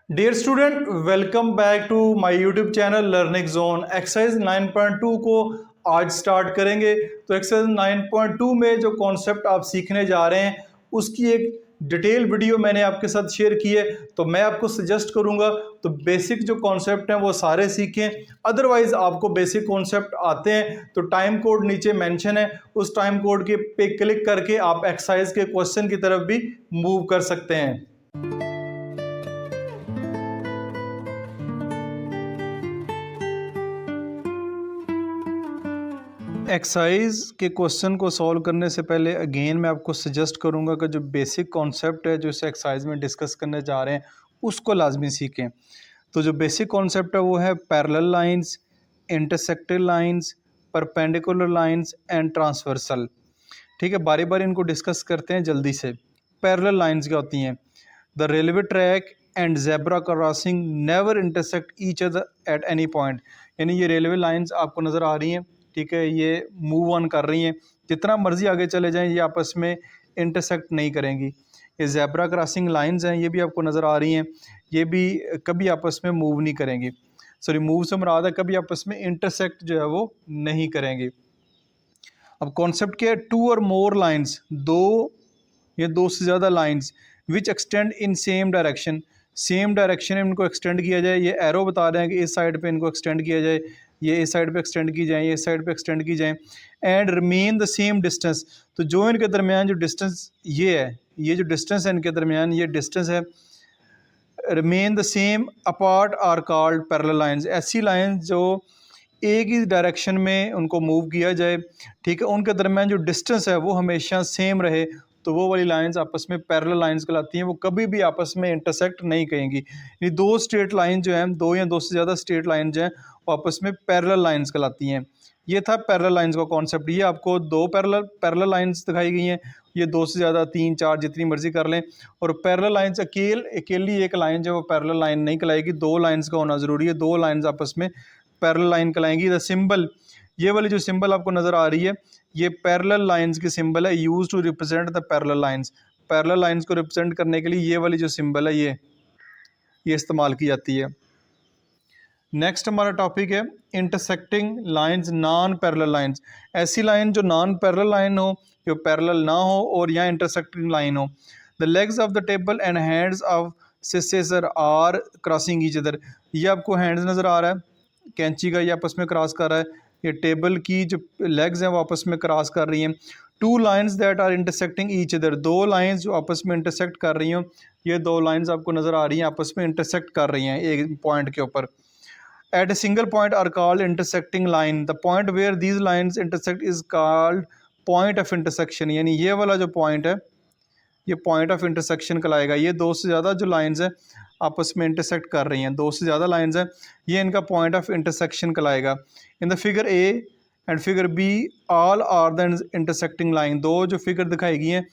Dear student, welcome back to my YouTube channel learning zone. Exercise 9.2 को आज start करेंगे। तो एक्सरसाइज 9.2 में जो कॉन्सेप्ट आप सीखने जा रहे हैं उसकी एक डिटेल वीडियो मैंने आपके साथ शेयर की है। तो मैं आपको सजेस्ट करूंगा तो बेसिक जो कॉन्सेप्ट हैं वो सारे सीखें। अदरवाइज आपको बेसिक कॉन्सेप्ट आते हैं तो टाइम कोड नीचे मेंशन है, उस टाइम कोड के पे क्लिक करके आप एक्सरसाइज के क्वेश्चन की तरफ भी मूव कर सकते हैं। एक्सरसाइज के क्वेश्चन को सॉल्व करने से पहले अगेन मैं आपको सजेस्ट करूंगा कि जो बेसिक कॉन्सेप्ट है जो इस एक्सरसाइज में डिस्कस करने जा रहे हैं उसको लाजमी सीखें। तो जो बेसिक कॉन्सेप्ट है वो है parallel lines, intersected lines, perpendicular lines and transversal. ठीक है, बारी बारी इनको डिस्कस करते हैं जल्दी से। पैरेलल लाइंस क्या होती हैं? The railway track and zebra crossing never intersect each other at any point. यानी ये रेलवे लाइंस आपको नज़र आ रही हैं, ठीक है, ये मूव ऑन कर रही हैं, जितना मर्जी आगे चले जाएं ये आपस में इंटरसेक्ट नहीं करेंगी। ये जेब्रा क्रॉसिंग लाइंस हैं, ये भी आपको नज़र आ रही हैं, ये भी कभी आपस में मूव नहीं करेंगी। सॉरी, मूव से मुराद है कभी आपस में इंटरसेक्ट जो है वो नहीं करेंगी। अब कॉन्सेप्ट क्या है? टू और मोर लाइंस, दो या दो से ज़्यादा lines which extend in same direction, same direction में इनको एक्सटेंड किया जाए। ये एरो बता रहे हैं कि इस साइड पे इनको एक्सटेंड किया जाए, ये इस साइड पे एक्सटेंड की जाए, ये इस साइड पे एक्सटेंड की जाए। And remain the same distance, तो जो इनके दरमियान जो डिस्टेंस ये है, ये जो डिस्टेंस है इनके दरमियान, ये डिस्टेंस है, remain the same apart are called parallel lines. ऐसी लाइंस जो एक ही डायरेक्शन में उनको मूव किया जाए, ठीक है, उनके दरमियान जो डिस्टेंस है वो हमेशा सेम रहे, तो वो वाली लाइंस आपस में पैरेलल लाइंस कहलाती हैं। वो कभी भी आपस में इंटरसेक्ट नहीं करेंगी। ये दो स्ट्रेट लाइन जो हैं, दो या दो से ज़्यादा स्ट्रेट लाइन जो हैं वो आपस में पैरेलल लाइंस कहलाती हैं। ये था पैरेलल लाइंस का कॉन्सेप्ट। ये आपको दो पैरेलल लाइंस दिखाई गई हैं, ये दो से ज़्यादा, तीन, चार, जितनी मर्जी कर लें। और पैरेलल लाइंस अकेली एक लाइन जो है वो पैरेलल लाइन नहीं कहलाएगी, दो लाइंस का होना ज़रूरी है, दो लाइंस आपस में पैरेलल लाइन कहलाएंगी। द सिंबल, ये वाली जो सिंबल आपको नज़र आ रही है ये पैरेलल लाइंस की सिंबल है, use to represent the parallel lines. Parallel lines को रिप्रेजेंट करने के लिए ये वाली जो सिंबल है ये इस्तेमाल की जाती है। नेक्स्ट हमारा टॉपिक है intersecting lines, non parallel lines. ऐसी लाइन जो नॉन पैरेलल लाइन हो, जो पैरेलल ना हो और यहाँ इंटरसेक्टिंग लाइन हो। The legs of the table and hands of scissors are crossing each other. ये आपको हैंड्स नज़र आ रहा है कैंची का, ये आपस में क्रॉस कर रहा है। ये टेबल की जो लेग्स हैं वो आपस में क्रॉस कर रही हैं। Two lines that are intersecting each other, दो लाइंस जो आपस में इंटरसेक्ट कर रही हों, ये दो लाइंस आपको नज़र आ रही हैं आपस में इंटरसेक्ट कर रही हैं एक पॉइंट के ऊपर। At a single point are called intersecting line. The point where these lines intersect is called point of intersection. यानी ये वाला जो पॉइंट है ये पॉइंट ऑफ इंटरसेक्शन कहलाएगा। ये दो से ज़्यादा जो लाइंस हैं आपस में इंटरसेक्ट कर रही हैं, दो से ज़्यादा लाइंस हैं, ये इनका पॉइंट ऑफ इंटरसेक्शन कहलाएगा। In the figure A and figure B all are the intersecting line. दो जो फिगर दिखाई गई हैं,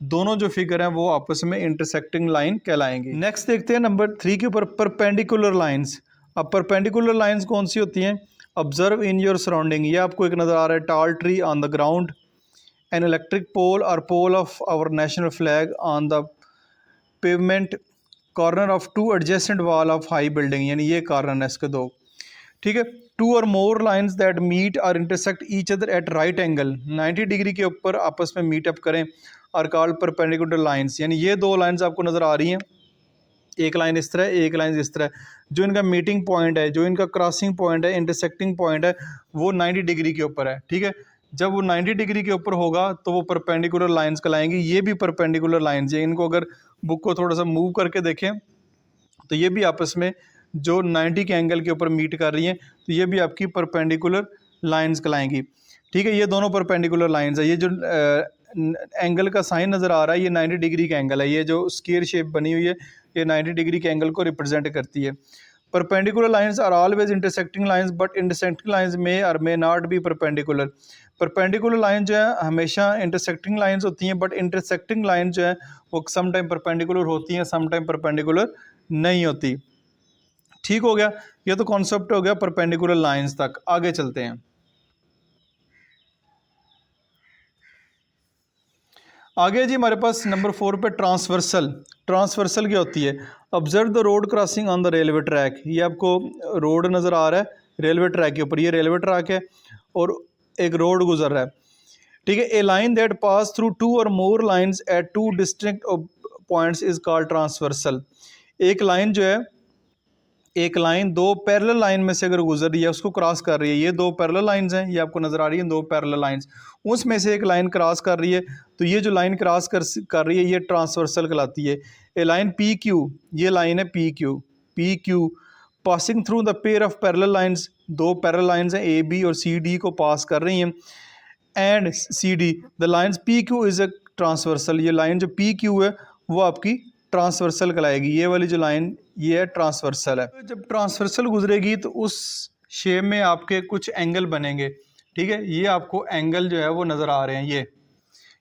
दोनों जो फिगर हैं वो आपस में इंटरसेक्टिंग लाइन कहलाएंगी। नेक्स्ट देखते हैं नंबर 3 के ऊपर, परपेंडिकुलर लाइंस। अब परपेंडिकुलर लाइंस कौन सी होती हैं? ऑब्जर्व इन योर सराउंडिंग, ये आपको एक नज़र आ रहा है, tall tree on the ground, an electric pole और pole of our national flag on the pavement, corner of two adjacent wall of high building. यानी ये कॉर्नर है इसके दो, ठीक है। To or more lines that meet और intersect each other at right angle, 90 degree के ऊपर आपस में मीट अप करें, और कॉल्ड परपेंडिकुलर लाइंस। यानी ये दो लाइंस आपको नज़र आ रही हैं, एक लाइन इस तरह, एक लाइन इस तरह। जो इनका मीटिंग पॉइंट है, जो इनका क्रॉसिंग पॉइंट है, इंटरसेक्टिंग पॉइंट है, वो 90 डिग्री के ऊपर है, ठीक है। जब वो 90 डिग्री के ऊपर होगा तो वो परपेंडिकुलर लाइंस कहलाएंगी। ये भी परपेंडिकुलर लाइंस है। इनको अगर बुक को थोड़ा सा मूव करके देखें तो ये भी आपस में जो 90 के एंगल के ऊपर मीट कर रही हैं, तो ये भी आपकी परपेंडिकुलर लाइंस कहलाएंगी, ठीक है। ये दोनों परपेंडिकुलर लाइंस है। ये जो एंगल का साइन नज़र आ रहा है ये 90 डिग्री का एंगल है। ये जो स्क्वायर शेप बनी हुई है ये 90 डिग्री के एंगल को रिप्रेजेंट करती है। Perpendicular lines are always intersecting lines but intersecting lines में और may not be perpendicular. Perpendicular line जो है हमेशा इंटरसेक्टिंग लाइंस होती हैं, बट इंटरसेक्टिंग लाइन जो है वो सम टाइम परपेंडिकुलर होती हैं, सम टाइम परपेंडिकुलर नहीं होती। ठीक हो गया, ये तो कॉन्सेप्ट हो गया परपेंडिकुलर लाइंस तक। आगे चलते हैं। आगे जी हमारे पास नंबर 4 पे ट्रांसवर्सल। ट्रांसवर्सल क्या होती है? Observe the road crossing on the railway track. ये आपको रोड नज़र आ रहा है रेलवे ट्रैक के ऊपर, ये रेलवे ट्रैक है और एक रोड गुजर रहा है, ठीक है। A line that pass through two or more lines at two distinct points is called transversal. एक लाइन जो है, एक लाइन दो पैरेलल लाइन में से अगर गुजर रही है, उसको क्रॉस कर रही है, ये दो पैरेलल लाइंस हैं, ये आपको नज़र आ रही है दो पैरेलल लाइंस, उसमें से एक लाइन क्रॉस कर रही है, तो ये जो लाइन क्रॉस कर रही है ये ट्रांसवर्सल कहलाती है। ए लाइन पी क्यू, ये लाइन है P Q passing through the pair of parallel lines, दो पैरेलल लाइंस हैं ए बी और सी डी को पास कर रही हैं, and C D the lines P Q is a transversal. ये लाइन जो पी क्यू है वो आपकी ट्रांसवर्सल कहलाएगी, ये वाली जो लाइन ये है ट्रांसवर्सल है। तो जब ट्रांसवर्सल गुजरेगी तो उस शेप में आपके कुछ एंगल बनेंगे, ठीक है। ये आपको एंगल जो है वो नज़र आ रहे हैं,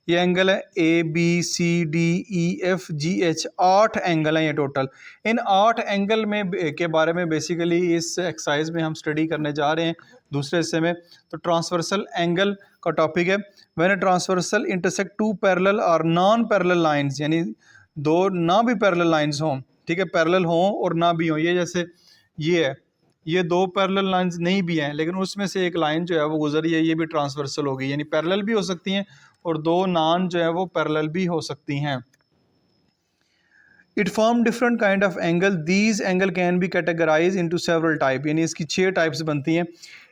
ये एंगल है A B C D E F G H, 8 angle हैं ये टोटल। इन 8 एंगल में के बारे में बेसिकली इस एक्सरसाइज में हम स्टडी करने जा रहे हैं दूसरे हिस्से में। तो ट्रांसवर्सल एंगल का टॉपिक है when a transversal intersect two parallel और नॉन पैरेलल लाइंस, यानी दो ना भी पैरेलल लाइंस हों, ठीक है, पैरेलल हों और ना भी हों। ये जैसे ये है, ये दो पैरेलल लाइंस नहीं भी हैं लेकिन उसमें से एक लाइन जो है वो गुजर रही है, ये भी ट्रांसवर्सल होगी, यानी पैरेलल भी हो सकती हैं और दो नॉन जो है वो पैरेलल भी हो सकती हैं। It form different kind of angle, these angle can be categorize into several type, यानी इसकी 6 टाइप्स बनती हैं।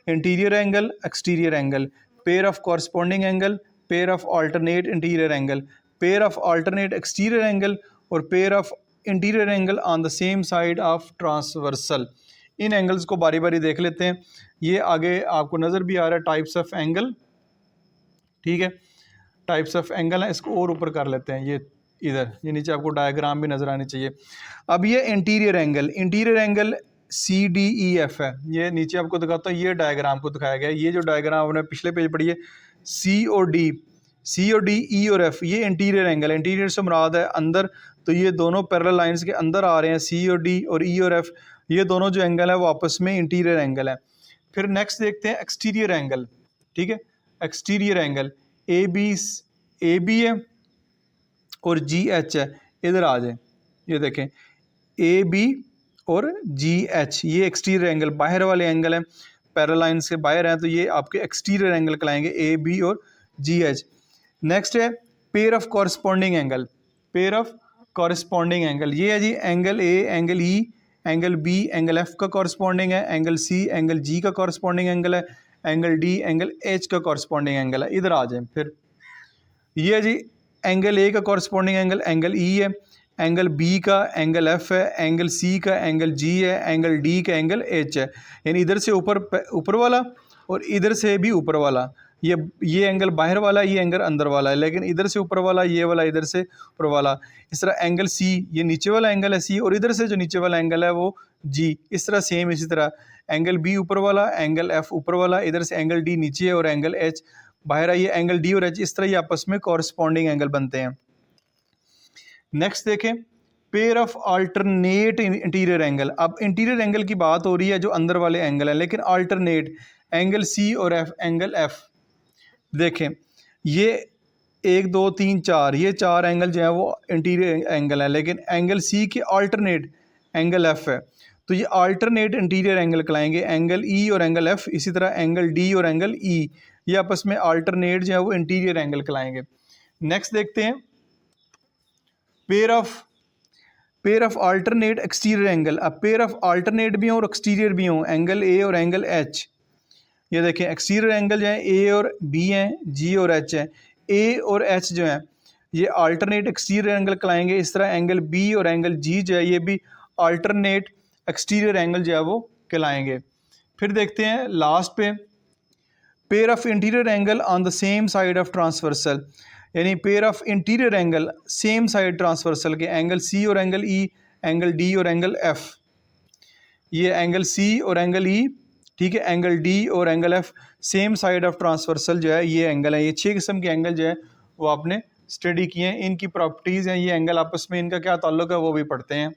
Interior angle, exterior angle, pair of corresponding angle, pair of alternate interior angle, pair of alternate exterior angle और pair of interior angle on the same side of transversal. इन angles को बारी बारी देख लेते हैं। ये आगे आपको नज़र भी आ रहा है टाइप्स ऑफ एंगल, ठीक है, टाइप्स ऑफ एंगल है। इसको और ऊपर कर लेते हैं, ये इधर, ये नीचे आपको डायग्राम भी नज़र आनी चाहिए। अब ये interior angle C D E F है, ये नीचे आपको दिखाता हूँ, ये डायग्राम को दिखाया गया है। ये जो डायग्राम आपने पिछले पेज पढ़ी है सी और डी ई और एफ, ये इंटीरियर एंगल, इंटीरियर से मुराद है अंदर, तो ये दोनों पैरेलल लाइंस के अंदर आ रहे हैं, सी और डी और ई और एफ, ये दोनों जो एंगल है वो आपस में इंटीरियर एंगल है। फिर नेक्स्ट देखते हैं एक्सटीरियर एंगल, ठीक है। एक्सटीरियर एंगल ए बी है और जी एच है, इधर आ जाए, ये देखें ए बी और जी एच, ये एक्सटीरियर एंगल बाहर वाले एंगल हैं, पैरेलल लाइन से बाहर हैं, तो ये आपके एक्सटीरियर एंगल कहलाएंगे ए बी और जी एच। नेक्स्ट है pair of corresponding angle, pair of corresponding angle, ये है G angle A angle E angle B angle F का कॉरस्पॉन्डिंग है, एंगल सी एंगल जी का कॉरस्पॉन्डिंग एंगल है, angle D angle H का corresponding angle है। इधर आ जाए, फिर ये है जी एंगल ए का कॉरस्पॉन्डिंग एंगल एंगल ई है, एंगल बी का एंगल एफ है, एंगल सी का एंगल जी है, एंगल डी का एंगल एच है, यानी इधर से ऊपर वाला और इधर से भी ऊपर वाला, ये एंगल बाहर वाला, ये एंगल अंदर वाला है, लेकिन इधर से ऊपर वाला, ये वाला इधर से ऊपर वाला। इस तरह एंगल सी, ये नीचे वाला एंगल है सी, और इधर से जो नीचे वाला एंगल है वो जी। इस तरह सेम इसी तरह एंगल बी ऊपर वाला, एंगल एफ ऊपर वाला, इधर से एंगल डी नीचे है और एंगल एच बाहर आइए, एंगल डी और एच, इस तरह ये आपस में कॉरस्पॉन्डिंग एंगल बनते हैं। नेक्स्ट देखें pair of alternate interior angle. अब इंटीरियर एंगल की बात हो रही है जो अंदर वाले एंगल है, लेकिन अल्टरनेट एंगल सी और एफ, एंगल एफ देखें, ये 1 2 3 4, ये 4 एंगल जो है वो इंटीरियर एंगल है, लेकिन एंगल सी के अल्टरनेट एंगल एफ है, तो ये अल्टरनेट इंटीरियर एंगल कहलाएंगे, एंगल ई और एंगल एफ। इसी तरह एंगल डी और एंगल ई, ये आपस में अल्टरनेट जो है वो इंटीरियर एंगल कहलाएंगे। नेक्स्ट देखते हैं pair of alternate exterior angle. अब पेयर ऑफ अल्टरनेट भी हों और एक्सटीरियर भी हों, एंगल ए और एंगल एच, ये देखें एक्सटीरियर एंगल जो है ए और बी हैं, जी और एच है, ए और एच जो है ये अल्टरनेट एक्सटीरियर एंगल कहलाएंगे। इस तरह एंगल बी और एंगल जी जो है ये भी अल्टरनेट एक्सटीरियर एंगल जो है वो कहलाएंगे। फिर देखते हैं लास्ट पे pair of interior angle on the same side of transversal, यानी pair of interior angle same side transversal के, एंगल सी और एंगल ई, एंगल डी और एंगल एफ, ये एंगल सी और एंगल ई, ठीक है, एंगल डी और angle F same side of transversal जो है ये एंगल है। ये 6 किस्म के एंगल जो है वो आपने स्टडी किए हैं, इनकी प्रॉपर्टीज़ हैं, ये एंगल आपस में इनका क्या ताल्लुक है वो भी पढ़ते हैं।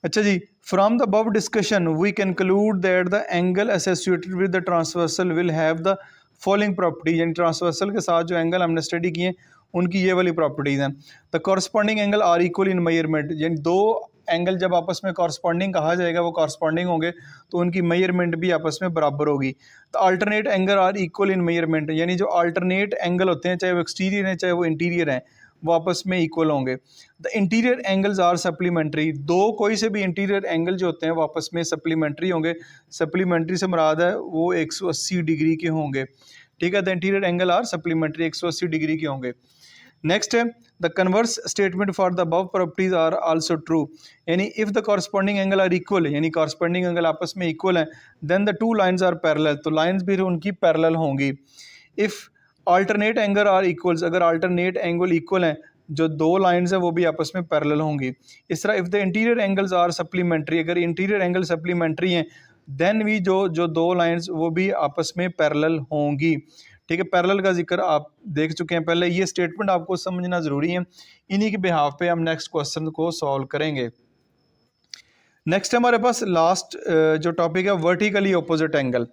अच्छा जी, from the above discussion we conclude that the angle associated with the transversal will have the following property, यानी ट्रांसवर्सल के साथ जो एंगल हमने स्टडी किए उनकी ये वाली प्रॉपर्टीज़ हैं। The corresponding angle are equal in measurement, यानी दो एंगल जब आपस में कॉरस्पॉन्डिंग कहा जाएगा वो कॉरस्पॉन्डिंग होंगे तो उनकी मेजरमेंट भी आपस में बराबर होगी। तो alternate angle are equal in measurement, यानी जो अल्टरनेट एंगल होते हैं चाहे वो एक्सटीरियर हैं चाहे वो इंटीरियर हैं वो आपस में इक्वल होंगे। The interior angles are supplementary, दो कोई से भी इंटीरियर एंगल जो होते हैं वो आपस में सप्लीमेंट्री होंगे। सप्लीमेंट्री से मुराद है वो 180 डिग्री के होंगे, ठीक है। The interior angle are supplementary, 180 degree के होंगे। नेक्स्ट है the converse statement for the above properties are also true, यानी if the corresponding angle are equal, यानी कॉरस्पॉन्डिंग एंगल आपस में इक्वल है, then the two lines are parallel, तो lines भी उनकी पैरेलल होंगी। If alternate angle are equals, अगर अल्टरनेट एंगल इक्वल हैं जो दो लाइंस हैं वो भी आपस में पैरेलल होंगी। इस तरह if the interior angles are supplementary, अगर इंटीरियर एंगल सप्लीमेंट्री हैं देन भी जो दो लाइंस वो भी आपस में पैरेलल होंगी, ठीक है। पैरेलल का जिक्र आप देख चुके हैं पहले, ये स्टेटमेंट आपको समझना ज़रूरी है। इन्हीं के बिहाफ पे हम नेक्स्ट क्वेश्चन को सॉल्व करेंगे। नेक्स्ट हमारे पास लास्ट जो टॉपिक है vertically opposite angle.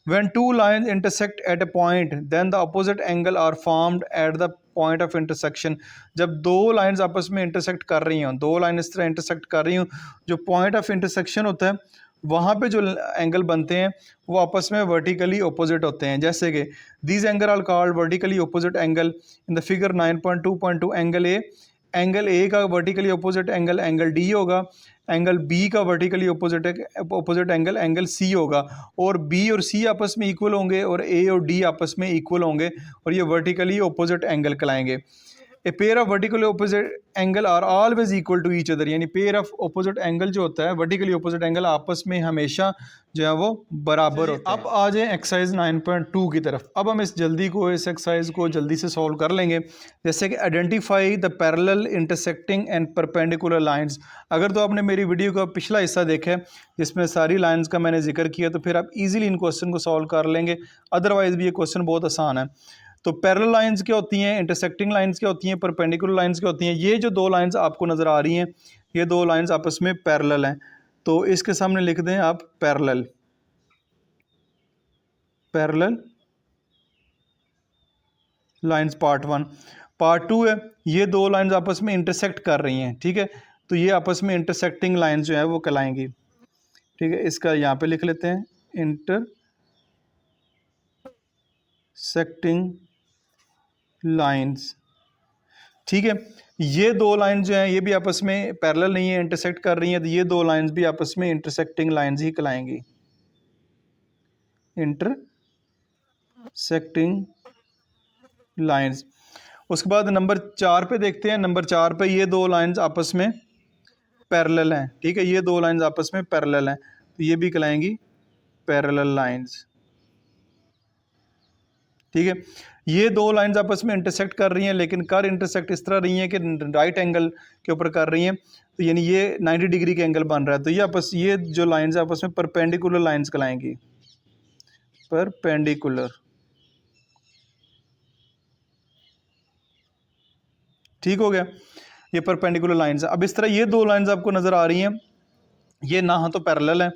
When two lines intersect at a point, then the opposite angle are formed at the point of intersection। जब दो लाइंस आपस में इंटरसेक्ट कर रही हों, दो लाइन इस तरह इंटरसेक्ट कर रही हों, जो पॉइंट ऑफ इंटरसेक्शन होता है वहाँ पे जो एंगल बनते हैं वो आपस में वर्टिकली ऑपोजिट होते हैं। जैसे कि these angle are called vertically opposite angle in the figure 9.2.2। Angle A का vertically opposite angle angle D होगा, एंगल बी का vertically opposite angle angle C होगा, और बी और सी आपस में इक्वल होंगे और ए और डी आपस में इक्वल होंगे और ये वर्टिकली ऑपोजिट एंगल कहलाएंगे। A pair of vertically opposite angle are always equal to each other, यानी पेयर ऑफ ऑपोजिट एंगल जो होता है वर्टिकली ऑपोजिट एंगल आपस में हमेशा जो है वो बराबर होता है। अब आ जाए एक्सरसाइज 9.2 की तरफ। अब हम इस एक्सरसाइज को जल्दी से सॉल्व कर लेंगे। जैसे कि identify the parallel intersecting and perpendicular lines. अगर तो आपने मेरी वीडियो का पिछला हिस्सा देखा है जिसमें सारी लाइंस का मैंने जिक्र किया तो फिर आप इजीली इन क्वेश्चन को सॉल्व कर लेंगे, अदरवाइज भी ये क्वेश्चन बहुत आसान है। तो पैरेलल लाइंस क्या होती हैं, इंटरसेक्टिंग लाइंस क्या होती हैं, परपेंडिकुलर लाइंस क्या होती हैं। ये जो दो लाइंस आपको नज़र आ रही हैं ये दो लाइंस आपस में पैरेलल हैं, तो इसके सामने लिख दें आप पैरेलल लाइंस पार्ट 1। पार्ट 2 है ये दो लाइंस आपस में इंटरसेक्ट कर रही हैं, ठीक है, तो ये आपस में इंटरसेक्टिंग लाइंस जो है वो कहलाएंगी, ठीक है। इसका यहाँ पे लिख लेते हैं इंटरसेक्टिंग लाइंस, ठीक है। ये दो लाइन जो हैं ये भी आपस में पैरेलल नहीं है, इंटरसेक्ट कर रही हैं, तो ये दो लाइंस भी आपस में इंटरसेक्टिंग लाइंस ही कहलाएंगी, इंटरसेक्टिंग लाइंस। उसके बाद नंबर 4 पे देखते हैं। नंबर 4 पे ये दो लाइंस आपस में पैरेलल हैं, ठीक है, ये दो लाइंस आपस में पैरेलल हैं तो ये भी कहलाएंगी पैरेलल लाइंस, ठीक है। ये दो लाइंस आपस में इंटरसेक्ट कर रही हैं लेकिन कर इंटरसेक्ट इस तरह रही हैं कि राइट एंगल के ऊपर कर रही हैं, तो यानी ये 90 डिग्री के एंगल बन रहा है, तो ये जो लाइंस आपस में परपेंडिकुलर लाइंस कहलाएंगी, परपेंडिकुलर, ठीक हो गया, ये परपेंडिकुलर लाइंस है। अब इस तरह ये दो लाइंस आपको नज़र आ रही हैं, ये ना तो पैरेलल है,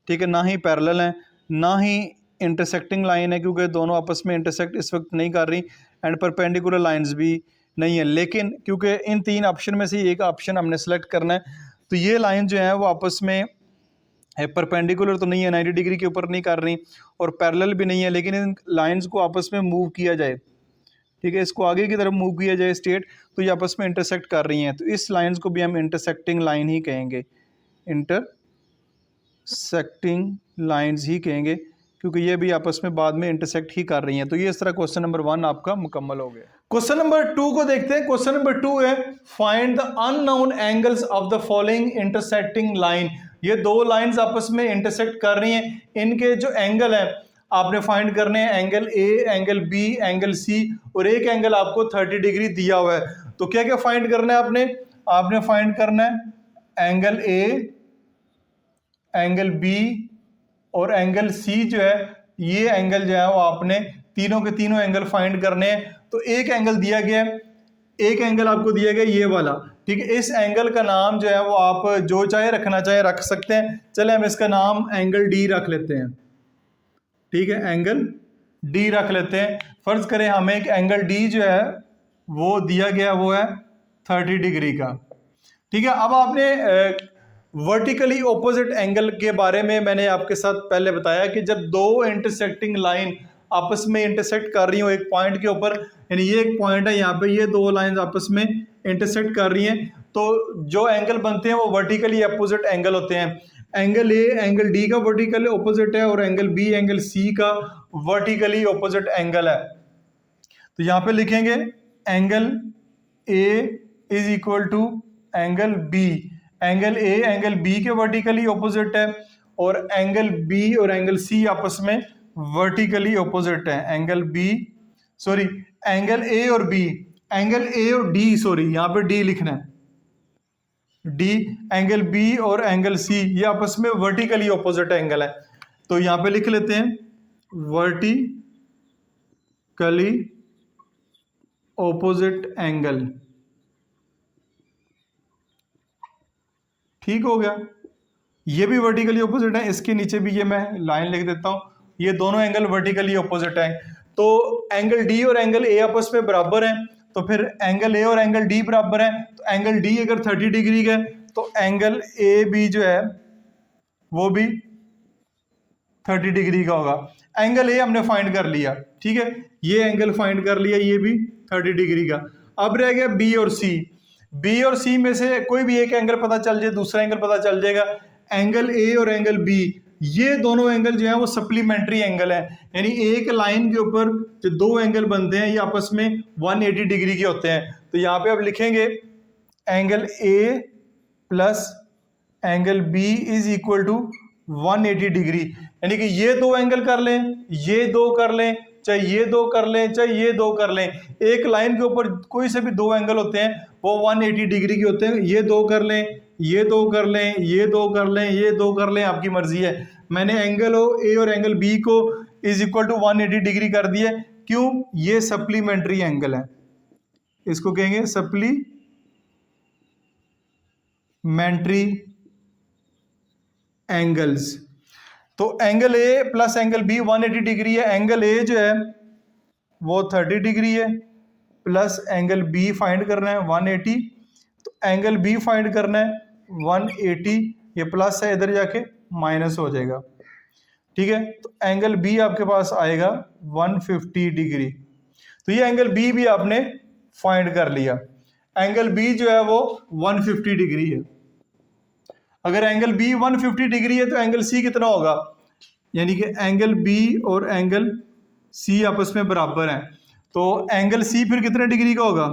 ठीक है, ना ही पैरेलल है, ना ही इंटरसेक्टिंग लाइन है क्योंकि दोनों आपस में इंटरसेक्ट इस वक्त नहीं कर रही, एंड परपेंडिकुलर लाइंस भी नहीं है। लेकिन क्योंकि इन तीन ऑप्शन में से एक ऑप्शन हमने सेलेक्ट करना है, तो ये लाइन जो है वो आपस में परपेंडिकुलर तो नहीं है, 90 डिग्री के ऊपर नहीं कर रही और पैरेलल भी नहीं है, लेकिन इन लाइंस को आपस में मूव किया जाए, ठीक है, इसको आगे की तरफ मूव किया जाए स्ट्रेट, तो ये आपस में इंटरसेक्ट कर रही हैं, तो इस लाइंस को भी हम इंटरसेक्टिंग लाइन ही कहेंगे, इंटरसेक्टिंग लाइंस ही कहेंगे क्योंकि ये भी आपस में बाद में इंटरसेक्ट ही कर रही हैं। तो ये इस तरह क्वेश्चन नंबर 1 आपका मुकम्मल हो गया। क्वेश्चन नंबर 2 को देखते हैं। क्वेश्चन नंबर 2 है find the unknown angles of the following intersecting line. ये दो लाइंस आपस में इंटरसेक्ट कर रही हैं, इनके जो एंगल है आपने फाइंड करने हैं, angle A, angle B, angle C, और एक एंगल आपको 30 डिग्री दिया हुआ है। तो क्या क्या फाइंड करना है आपने फाइंड करना है एंगल ए, एंगल बी और एंगल सी जो है, ये एंगल जो है वो आपने तीनों के तीनों एंगल फाइंड करने हैं। तो एक एंगल दिया गया, एक एंगल आपको दिया गया ये वाला, ठीक है, इस एंगल का नाम जो है वो आप जो चाहे रखना चाहे रख सकते हैं। चले हम इसका नाम एंगल डी रख लेते हैं, ठीक है, एंगल डी रख लेते हैं। फर्ज करें हमें एक एंगल डी जो है वो दिया गया वो है 30 डिग्री का। ठीक है, अब आपने वर्टिकली ऑपोजिट एंगल के बारे में मैंने आपके साथ पहले बताया कि जब दो इंटरसेक्टिंग लाइन आपस में इंटरसेक्ट कर रही हो एक पॉइंट के ऊपर, यानी ये एक पॉइंट है यहाँ पे, ये दो लाइंस आपस में इंटरसेक्ट कर रही हैं, तो जो एंगल बनते हैं वो वर्टिकली अपोजिट एंगल होते हैं। एंगल ए एंगल डी का वर्टिकली ऑपोजिट है, और एंगल बी एंगल सी का वर्टिकली ऑपोजिट एंगल है। तो यहाँ पे लिखेंगे angle A is equal to angle B. Angle A angle B के वर्टिकली ऑपोजिट है, और एंगल बी और एंगल सी आपस में वर्टिकली ऑपोजिट है। Angle B sorry angle A और बी, एंगल ए और डी, सॉरी यहाँ पे डी लिखना है, डी एंगल बी और एंगल सी ये आपस में वर्टिकली ऑपोजिट एंगल है। तो यहाँ पे लिख लेते हैं वर्टिकली ऑपोजिट एंगल। ठीक हो गया, ये भी वर्टिकली ऑपोजिट है, इसके नीचे भी ये मैं लाइन लिख देता हूं, ये दोनों एंगल वर्टिकली ऑपोजिट हैं। तो एंगल डी और एंगल ए आपस में बराबर हैं, तो फिर एंगल ए और एंगल डी बराबर हैं। तो एंगल डी अगर 30 डिग्री का है तो एंगल ए भी जो है वो भी 30 डिग्री का होगा। एंगल ए हमने फाइंड कर लिया, ठीक है, ये एंगल फाइंड कर लिया, ये भी 30 डिग्री का। अब रह गया बी और सी। बी और सी में से कोई भी एक एंगल पता चल जाए, दूसरा एंगल पता चल जाएगा। एंगल ए और एंगल बी ये दोनों एंगल जो है वो सप्लीमेंट्री एंगल है, यानी एक लाइन के ऊपर जो दो एंगल बनते हैं ये आपस में 180 डिग्री के होते हैं। तो यहाँ पे अब लिखेंगे angle A plus angle B is equal to 180 degree, यानी कि ये दो एंगल कर लें, ये दो कर लें, चाहे ये दो कर लें, चाहे ये दो कर लें, एक लाइन के ऊपर कोई से भी दो एंगल होते हैं वो 180 डिग्री के होते हैं। ये दो कर लें, ये दो कर लें, ये दो कर लें, ये दो कर लें, आपकी मर्जी है। मैंने एंगल ए और एंगल बी को इज इक्वल टू 180 डिग्री कर दिया, क्यों? ये सप्लीमेंट्री एंगल है, इसको कहेंगे सप्लीमेंट्री एंगल्स। तो angle A plus angle B 180 degree है, एंगल ए जो है वो 30 डिग्री है, प्लस एंगल बी फाइंड करना है 180, तो एंगल बी फाइंड करना है 180, ये प्लस है इधर जाके माइनस हो जाएगा, ठीक है। तो एंगल बी आपके पास आएगा 150 डिग्री। तो ये एंगल बी भी आपने फाइंड कर लिया, एंगल बी जो है वो 150 डिग्री है। अगर एंगल बी 150 डिग्री है तो एंगल सी कितना होगा, यानी कि एंगल बी और एंगल सी आपस में बराबर हैं, तो एंगल सी फिर कितने डिग्री का होगा,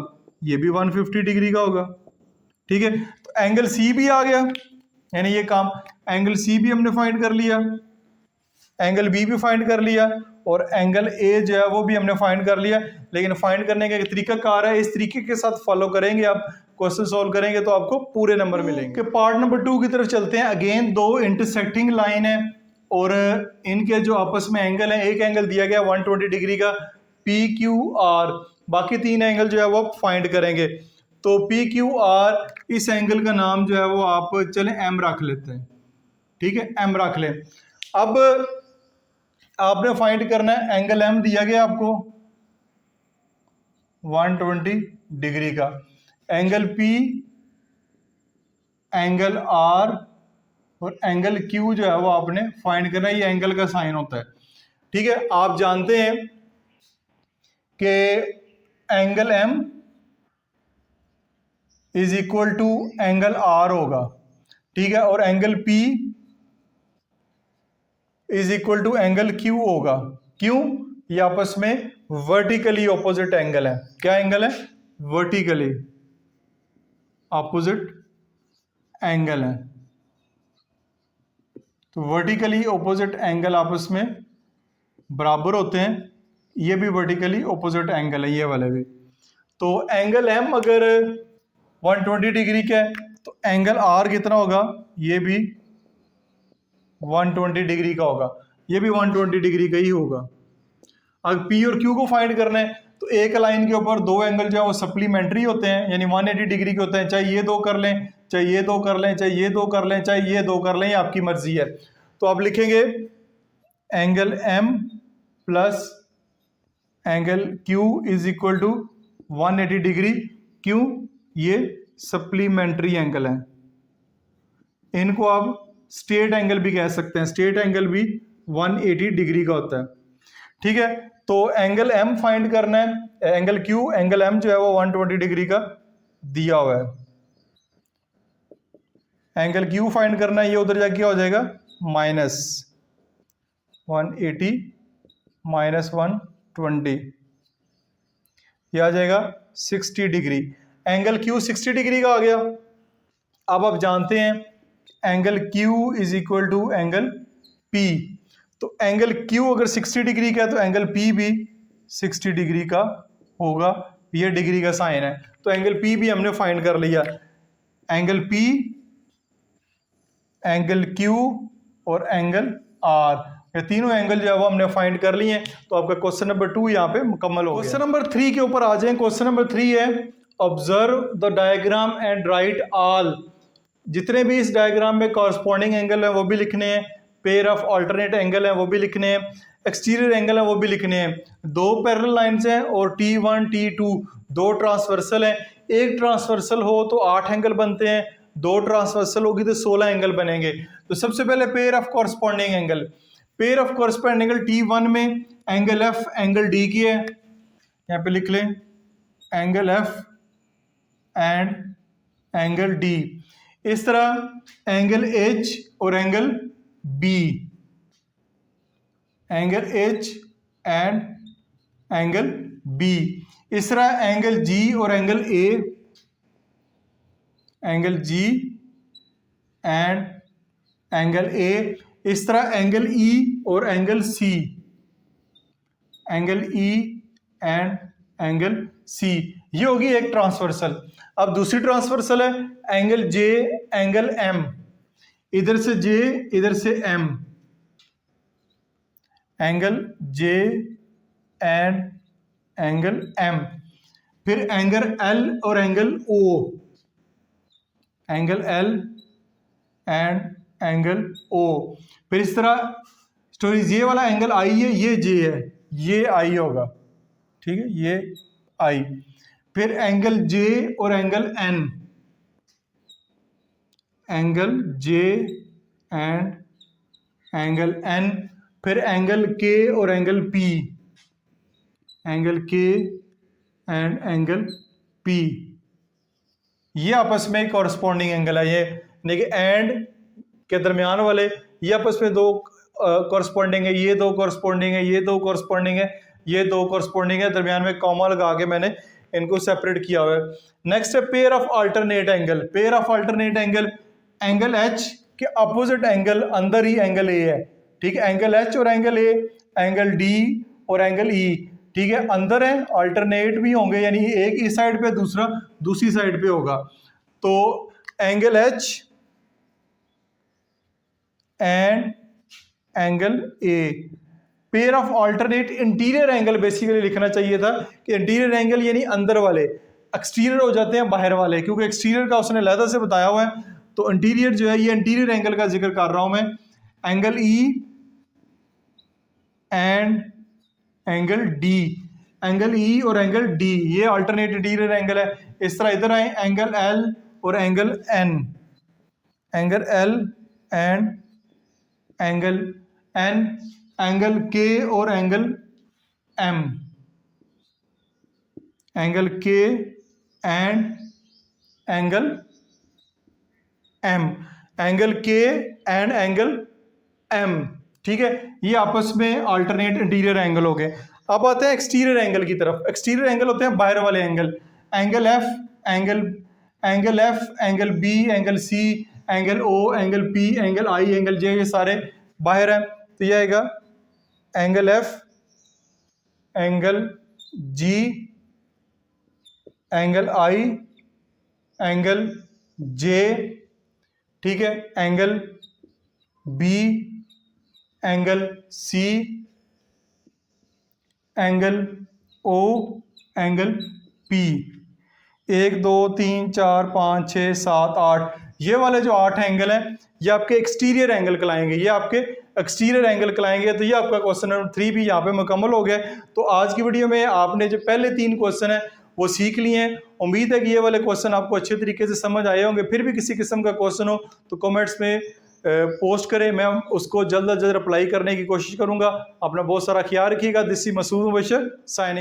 ये भी 150 डिग्री का होगा, ठीक है। तो एंगल सी भी आ गया, यानी ये काम एंगल सी भी हमने फाइंड कर लिया, एंगल बी भी फाइंड कर लिया, और एंगल ए जो है वो भी हमने फाइंड कर लिया। लेकिन फाइंड करने का एक तरीका कार है, इस तरीके के साथ फॉलो करेंगे आप, क्वेश्चन सॉल्व करेंगे तो आपको पूरे नंबर मिलेंगे। पार्ट नंबर 2 की तरफ चलते हैं। अगेन दो इंटरसेक्टिंग लाइन है और इनके जो आपस में एंगल है, एक एंगल दिया गया 120 डिग्री का पी क्यू आर, बाकी तीन एंगल जो है वो आप फाइंड करेंगे। तो पी क्यू आर, इस एंगल का नाम जो है वो आप चलें एम रख लेते हैं, ठीक है, एम रख लें। अब आपने फाइंड करना है एंगल एम दिया गया आपको 120 डिग्री का, एंगल पी, एंगल आर और एंगल क्यू जो है वो आपने फाइंड करना है, ये एंगल का साइन होता है, ठीक है। आप जानते हैं कि angle M is equal to angle R होगा, ठीक है, और angle P is equal to angle Q होगा। क्यों? ये आपस में वर्टिकली ऑपोजिट एंगल है। क्या एंगल है? वर्टिकली ऑपोजिट एंगल है। तो वर्टिकली ऑपोजिट एंगल आपस में बराबर होते हैं, ये भी वर्टिकली ऑपोजिट एंगल है, ये वाले भी। तो एंगल एम अगर 120 डिग्री का है तो एंगल आर कितना होगा, ये भी 120 डिग्री का होगा, ये भी 120 डिग्री का ही होगा। अगर पी और क्यू को फाइंड करना है तो एक लाइन के ऊपर दो एंगल जो है वो सप्लीमेंट्री होते हैं, यानी 180 डिग्री के होते हैं, चाहे ये दो कर लें, चाहे ये दो कर लें, चाहे ये दो कर लें, चाहे ये दो कर लें, आपकी मर्जी है। तो आप लिखेंगे angle M plus angle Q is equal to 180 degree. क्यों? ये सप्लीमेंट्री एंगल है। इनको आप स्ट्रेट एंगल भी कह सकते हैं, स्ट्रेट एंगल भी 180 डिग्री का होता है। ठीक है, तो एंगल एम फाइंड करना है, एंगल क्यू, एंगल एम जो है वो 120 डिग्री का दिया हुआ है। एंगल क्यू फाइंड करना है, ये उधर जाके क्या हो जाएगा, माइनस 180 माइनस 120, ये आ जाएगा 60 डिग्री। एंगल क्यू 60 डिग्री का आ गया। अब आप जानते हैं angle Q is equal to angle P, तो एंगल क्यू अगर 60 डिग्री का है तो एंगल पी भी 60 डिग्री का होगा, ये डिग्री का साइन है। तो एंगल पी भी हमने फाइंड कर लिया, एंगल पी, एंगल क्यू और एंगल आर, ये तीनों एंगल जो है वो हमने फाइंड कर लिए हैं। तो आपका क्वेश्चन नंबर 2 यहाँ पे मुकम्मल हो गया। क्वेश्चन नंबर 3 के ऊपर आ जाएं। क्वेश्चन नंबर 3 है observe the diagram and right all, जितने भी इस डायग्राम में कॉरस्पॉन्डिंग एंगल है वो भी लिखने हैं, पेयर ऑफ अल्टरनेट एंगल है वो भी लिखने हैं, एक्सटीरियर एंगल है वो भी लिखने हैं। 2 पैरेलल लाइंस हैं और T1 T2 2 ट्रांसवर्सल हैं। एक ट्रांसवर्सल हो तो 8 एंगल बनते हैं, 2 ट्रांसवर्सल होगी तो 16 एंगल बनेंगे। तो सबसे पहले pair of corresponding angle, pair of corresponding angle T1 में एंगल F एंगल D की है, यहाँ पे लिख लें angle F and angle D। इस तरह एंगल H और angle B, angle H and angle B। इस तरह एंगल G और angle A, angle G and angle A। इस तरह एंगल E और angle C, angle E and angle C, ये होगी एक ट्रांसवर्सल। अब दूसरी ट्रांसवर्सल है एंगल J एंगल M, इधर से J इधर से M, angle J and angle M। फिर एंगल L और angle O, angle L and angle O। फिर इस तरह स्टोरी, ये वाला एंगल I है, ये J है, ये I होगा, ठीक है, ये I। फिर एंगल J और angle N, angle J and angle N। फिर एंगल K और angle P, angle K and angle P, ये आपस में कॉरस्पॉन्डिंग एंगल है। ये देखिए एंड के दरमियान वाले ये आपस में 2 कॉरस्पॉन्डिंग है, ये 2 कॉरस्पॉन्डिंग है, ये 2 कॉरस्पॉन्डिंग है, ये 2 कॉरस्पॉन्डिंग है, दरमियान में कॉमा लगा के मैंने इनको सेपरेट किया हुआ है। नेक्स्ट है pair of alternate angle, pair of alternate angle, angle H के अपोजिट एंगल अंदर ही एंगल A है, ठीक है, एंगल H और एंगल A, एंगल D और एंगल E, ठीक है, अंदर है, अल्टरनेट भी होंगे, यानी एक इस साइड पे दूसरा दूसरी साइड पे होगा। तो angle H and angle A, pair of alternate interior angle basically लिखना चाहिए था कि इंटीरियर एंगल यानी अंदर वाले, एक्सटीरियर हो जाते हैं बाहर वाले, क्योंकि एक्सटीरियर का उसने अलग से बताया हुआ है, तो इंटीरियर जो है ये इंटीरियर एंगल का जिक्र कर रहा हूं मैं। Angle E and angle D, angle E और एंगल D ये अल्टरनेट इंटीरियर एंगल है। इस तरह इधर आए एंगल L और angle N, angle L and angle N, angle K और angle M, angle K and angle M, angle K and angle M, ठीक है, ये आपस में अल्टरनेट इंटीरियर एंगल हो गए। अब आते हैं एक्सटीरियर एंगल की तरफ। एक्सटीरियर एंगल होते हैं बाहर वाले angle, angle F angle F, angle B, angle C, angle O, angle P, angle I, angle J, ये सारे बाहर हैं। तो ये आएगा angle F, angle G, angle I, angle J, ठीक है, angle B, angle C, angle O, angle P। 1 2 3 4 5 6 7 8, ये वाले जो 8 एंगल हैं ये आपके एक्सटीरियर एंगल कहलाएंगे, ये आपके एक्सटीरियर एंगल कहलाएंगे। तो ये आपका क्वेश्चन नंबर 3 भी यहाँ पे मुकम्मल हो गया। तो आज की वीडियो में आपने जो पहले 3 क्वेश्चन है वो सीख लिए हैं। उम्मीद है कि ये वाले क्वेश्चन आपको अच्छे तरीके से समझ आए होंगे। फिर भी किसी किस्म का क्वेश्चन हो तो कमेंट्स में पोस्ट करें, मैं उसको जल्द अज जल्द रिप्लाई करने की कोशिश करूंगा। अपना बहुत सारा ख्याल रखिएगा। This is Masood Mubashar signing.